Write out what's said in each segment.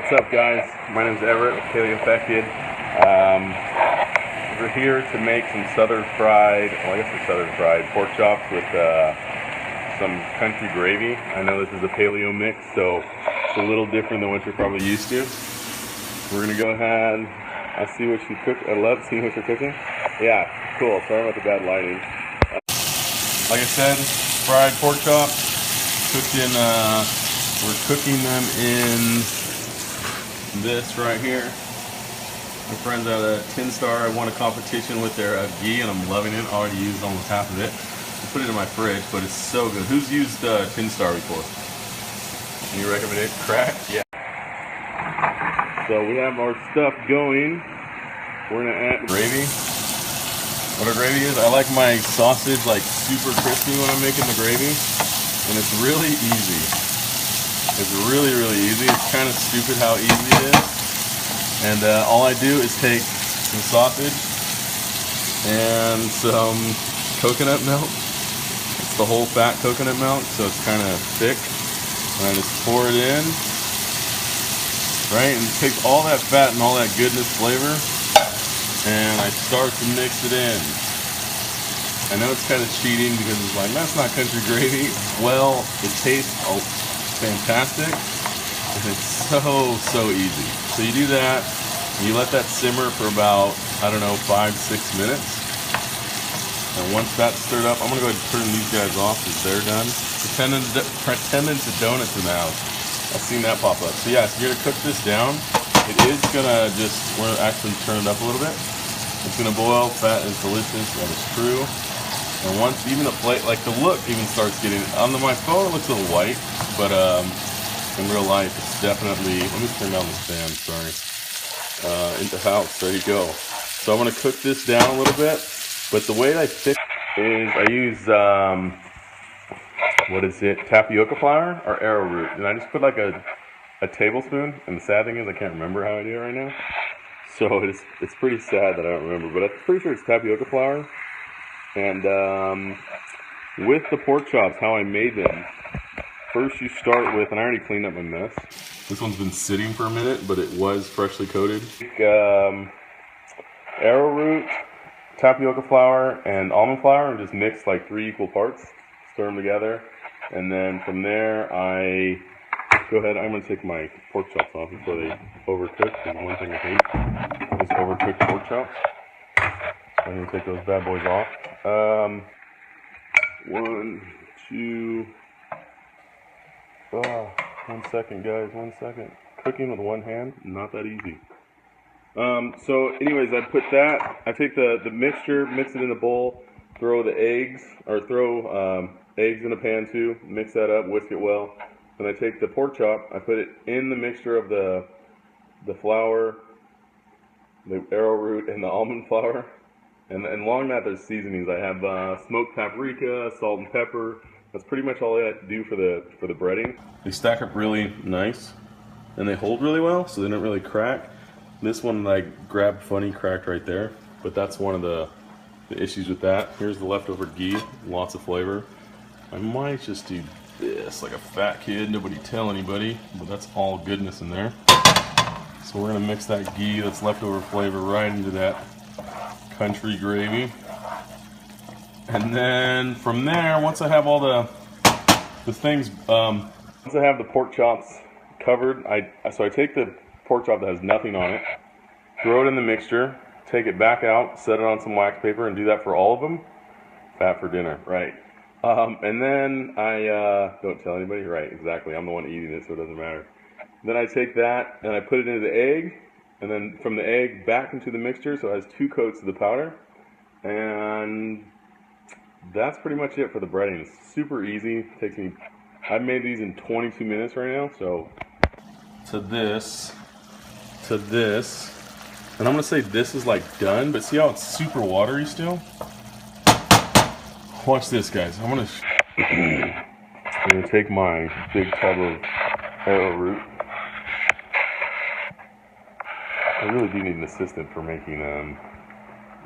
What's up, guys? My name's Everett with Paleo. We're here to make some southern fried, well, I guess they're southern fried pork chops with some country gravy. I know this is a paleo mix, so it's a little different than what you're probably used to. We're gonna go ahead. I see what you cook. I love seeing what you're cooking. Yeah, cool. Sorry about the bad lighting. Like I said, fried pork chops cooked in. We're cooking them in this right here. My friends at a Tin Star, I won a competition with their Ghee, and I'm loving it. I already used almost half of it. I put it in my fridge, but it's so good. Who's used Tin Star before? Any recommendation? Crack? Yeah. So we have our stuff going. We're gonna add gravy. What our gravy is, I like my sausage like super crispy when I'm making the gravy, and it's really easy. It's really, really easy. It's kind of stupid how easy it is. And all I do is take some sausage and some coconut milk. It's the whole fat coconut milk, so it's kind of thick. And I just pour it in, right? And it takes all that fat and all that goodness flavor, and I start to mix it in. I know it's kind of cheating because it's like, that's not country gravy. Well, it tastes fantastic, and it's so easy. So you do that, and you let that simmer for about, I don't know, 5 to 6 minutes. And once that's stirred up, I'm gonna go ahead and turn these guys off because they're done. Pretending to donuts in the house. I've seen that pop up. So yeah, so you're gonna cook this down. It is gonna we're gonna actually turn it up a little bit. It's gonna boil, fat is delicious, that is true. And once even the plate, like the look even starts getting, on my phone it looks a little white, but in real life it's definitely, let me turn down this fan, sorry. In the house, there you go. So I'm gonna cook this down a little bit, but the way I fix is I use, what is it, tapioca flour or arrowroot, and I just put like a tablespoon, and the sad thing is I can't remember how I do it right now. So it's pretty sad that I don't remember, but I'm pretty sure it's tapioca flour. And with the pork chops, how I made them, first you start with, and I already cleaned up my mess. This one's been sitting for a minute, but it was freshly coated. Arrowroot, tapioca flour, and almond flour, and just mix like 3 equal parts. Stir them together, and then from there I go ahead. I'm going to take my pork chops off before they overcook. Because one thing I hate is overcooked pork chops. I'm going to take those bad boys off. 1, 2, 1 second, guys, 1 second. Cooking with one hand, not that easy. So anyways, I put that, I take the mixture, mix it in a bowl, throw the eggs, or throw eggs in a pan too, mix that up, whisk it well. Then I take the pork chop, I put it in the mixture of the flour, the arrowroot, and the almond flour. And along that there's seasonings. I have smoked paprika, salt and pepper. That's pretty much all I do for the breading. They stack up really nice, and they hold really well, so they don't really crack. This one like grabbed funny, cracked right there, but that's one of the issues with that. Here's the leftover ghee, lots of flavor. I might just do this like a fat kid, nobody tell anybody, but that's all goodness in there. So we're gonna mix that ghee, that's leftover flavor, right into that country gravy. And then from there, once I have all the things, once I have the pork chops covered, so I take the pork chop that has nothing on it, throw it in the mixture, take it back out, set it on some wax paper, and do that for all of them. Fat for dinner, right? And then I don't tell anybody, right? Exactly. I'm the one eating it, so it doesn't matter. Then I take that and I put it into the egg, and then from the egg back into the mixture, so it has 2 coats of the powder, and that's pretty much it for the breading. It's super easy. It takes me, I've made these in 22 minutes right now. So to this, and I'm gonna say this is like done, but see how it's super watery still? Watch this, guys. I'm gonna take my big tub of arrowroot. I really do need an assistant for making,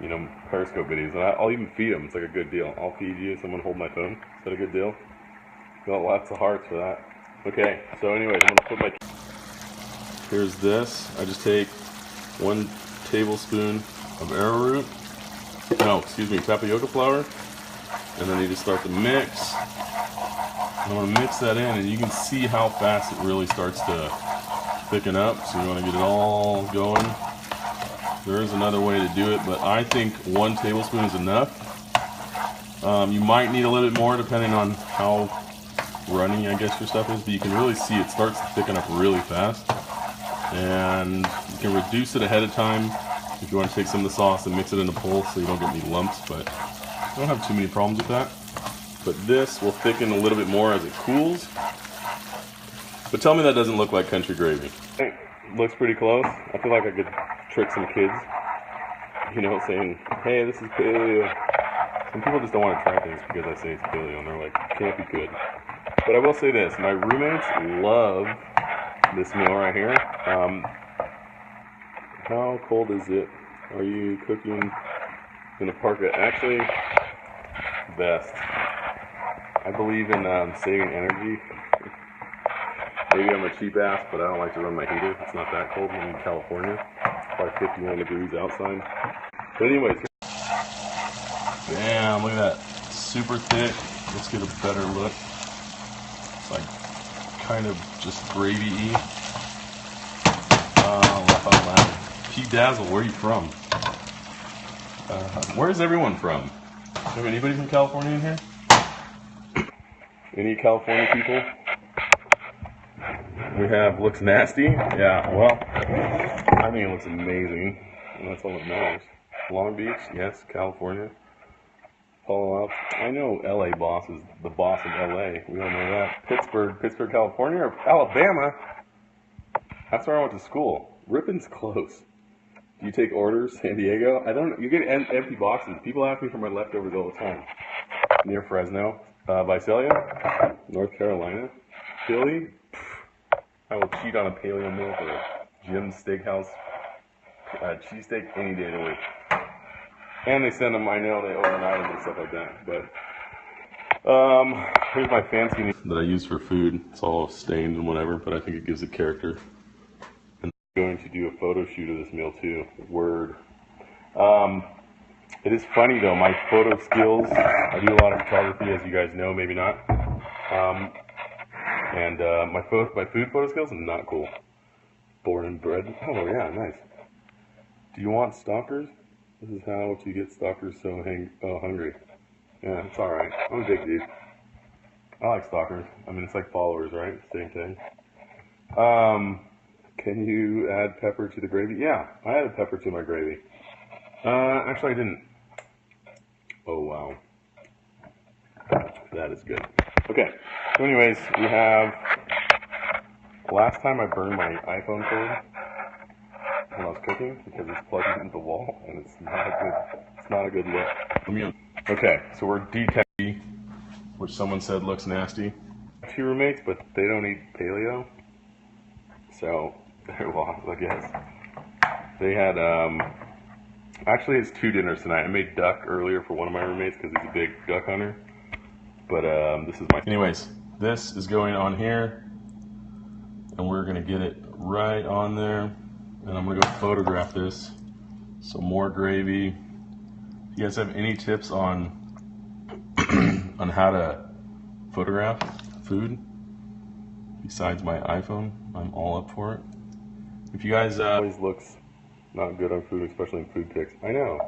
you know, Periscope videos, and I'll even feed them. It's like a good deal. I'll feed you. Someone hold my phone. Is that a good deal? Got lots of hearts for that. Okay. So anyways, I'm gonna put my here's this. I just take 1 tablespoon of arrowroot. No, excuse me, tapioca flour. And then you just start to mix. I want to mix that in, and you can see how fast it really starts to thicken up. So you want to get it all going. There is another way to do it, but I think 1 tablespoon is enough. You might need a little bit more depending on how runny, I guess, your stuff is, but you can really see it starts to thicken up really fast. And you can reduce it ahead of time if you want to take some of the sauce and mix it in a bowl so you don't get any lumps, but I don't have too many problems with that. But this will thicken a little bit more as it cools. But tell me that doesn't look like country gravy. Hey, looks pretty close. I feel like I could trick some kids, you know, saying, hey, this is paleo. Some people just don't want to try things because I say it's paleo, and they're like, can't be good. But I will say this, my roommates love this meal right here. How cold is it? Are you cooking in a parka? Actually, best. I believe in saving energy. Maybe I'm a cheap ass, but I don't like to run my heater. It's not that cold. I'm in California. It's probably 51 degrees outside. But anyways, damn, look at that. Super thick. Let's get a better look. It's like kind of just gravy-y. Pete Dazzle, where are you from? Where's everyone from? Have anybody from California in here? Any California people? We have looks nasty. Yeah, well, I think it looks amazing. And that's all that matters. Long Beach, yes. California. Palo Alto. I know LA boss is the boss of LA. We all know that. Pittsburgh, California, or Alabama. That's where I went to school. Rippon's close. Do you take orders, San Diego? I don't. You get empty boxes. People ask me for my leftovers all the time. Near Fresno, Visalia, North Carolina, Philly. I will cheat on a paleo meal for Jim's Steakhouse cheesesteak any day of the week. And they send them. I know they overnight them and stuff like that. But here's my fancy meat that I use for food. It's all stained and whatever, but I think it gives it character. I'm going to do a photo shoot of this meal too. Word. It is funny though, my photo skills, I do a lot of photography, as you guys know, maybe not. My food photo skills are not cool. Born and bred. Oh yeah, nice. Do you want stalkers? This is how to get stalkers so hungry. Yeah, it's alright. I'm a big dude. I like stalkers. I mean, it's like followers, right? Same thing. Can you add pepper to the gravy? Yeah, I added pepper to my gravy. Actually I didn't. Oh wow. That is good. Okay, so anyways, we have, last time I burned my iPhone cord when I was cooking because it's plugged into the wall and it's not a good look. Okay, so we're detecting, which someone said looks nasty. 2 roommates, but they don't eat paleo. So they're lost, I guess. They had, actually it's 2 dinners tonight. I made duck earlier for one of my roommates because he's a big duck hunter. But this is my... Anyways, this is going on here. And we're going to get it right on there. And I'm going to go photograph this. So more gravy. If you guys have any tips on on how to photograph food besides my iPhone, I'm all up for it. If you guys always looks not good on food, especially in food pics. I know.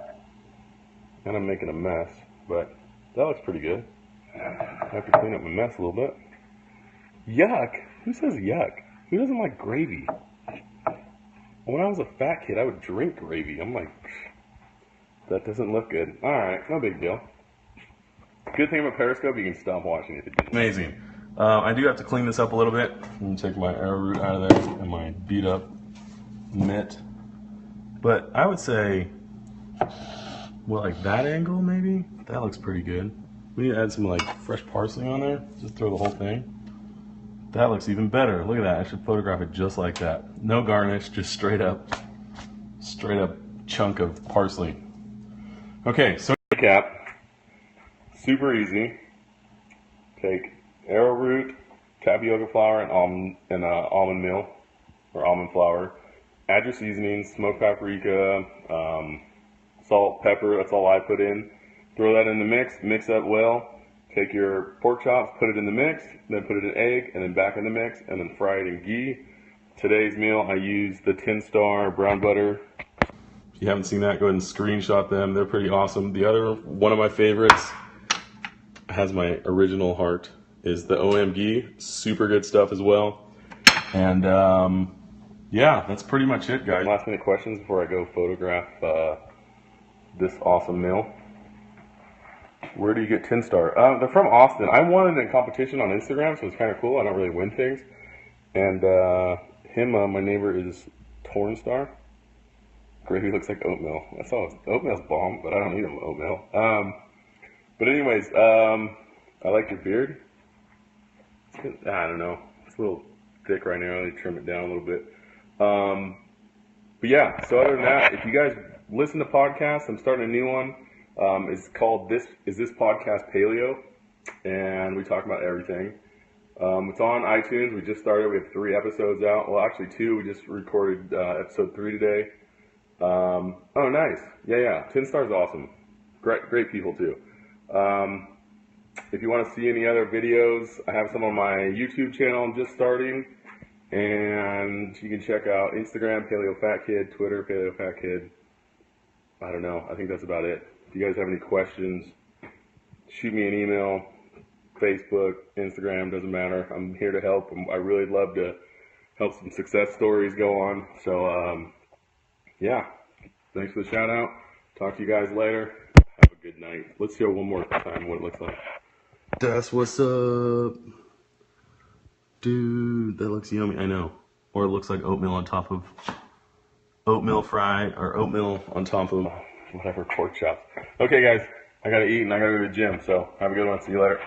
And I'm making a mess, but that looks pretty good. I have to clean up my mess a little bit. Yuck! Who says yuck? Who doesn't like gravy? When I was a fat kid, I would drink gravy. I'm like, that doesn't look good. Alright, no big deal. Good thing about Periscope, you can stop watching it. Amazing. I do have to clean this up a little bit. I'm going to take my arrowroot out of there and my beat up mitt. But I would say, well, like that angle maybe? That looks pretty good. We need to add some like fresh parsley on there. Just throw the whole thing. That looks even better. Look at that. I should photograph it just like that. No garnish, just straight up chunk of parsley. Okay, so recap. Super easy. Take arrowroot, tapioca flour, and almond meal. or almond flour. Add your seasonings, smoked paprika, salt, pepper, that's all I put in. Throw that in the mix that well. Take your pork chops, put it in the mix, then put it in egg, and then back in the mix, and then fry it in ghee. Today's meal, I used the 10-star brown butter. If you haven't seen that, go ahead and screenshot them. They're pretty awesome. The other one of my favorites has my original heart is the Ghee. Super good stuff as well. And yeah, that's pretty much it, guys. Last minute questions before I go photograph this awesome meal. Where do you get 10-star? They're from Austin. I won it in competition on Instagram, so it's kind of cool. I don't really win things. And my neighbor is Tornstar. Gravy looks like oatmeal. That's all. Oatmeal's bomb, but I don't eat oatmeal. But anyways, I like your beard. I don't know. It's a little thick right now. I need to trim it down a little bit. But yeah, so other than that, if you guys listen to podcasts, I'm starting a new one. It's called Is This Podcast Paleo? And we talk about everything. It's on iTunes. We just started. We have 3 episodes out. Well, actually 2. We just recorded episode 3 today. Oh, nice. Yeah. 10-star is awesome. Great people too. If you want to see any other videos, I have some on my YouTube channel I'm just starting. And you can check out Instagram, Paleo Fat Kid, Twitter, Paleo Fat Kid. I don't know. I think that's about it. If you guys have any questions, shoot me an email. Facebook, Instagram, doesn't matter. I'm here to help. I really love to help some success stories go on. So, yeah. Thanks for the shout out. Talk to you guys later. Have a good night. Let's show one more time what it looks like. That's what's up. Dude, that looks yummy. I know. Or it looks like oatmeal on top of oatmeal fried, or oatmeal on top of whatever, pork chops. Okay, guys, I gotta eat and I gotta go to the gym. So have a good one. See you later.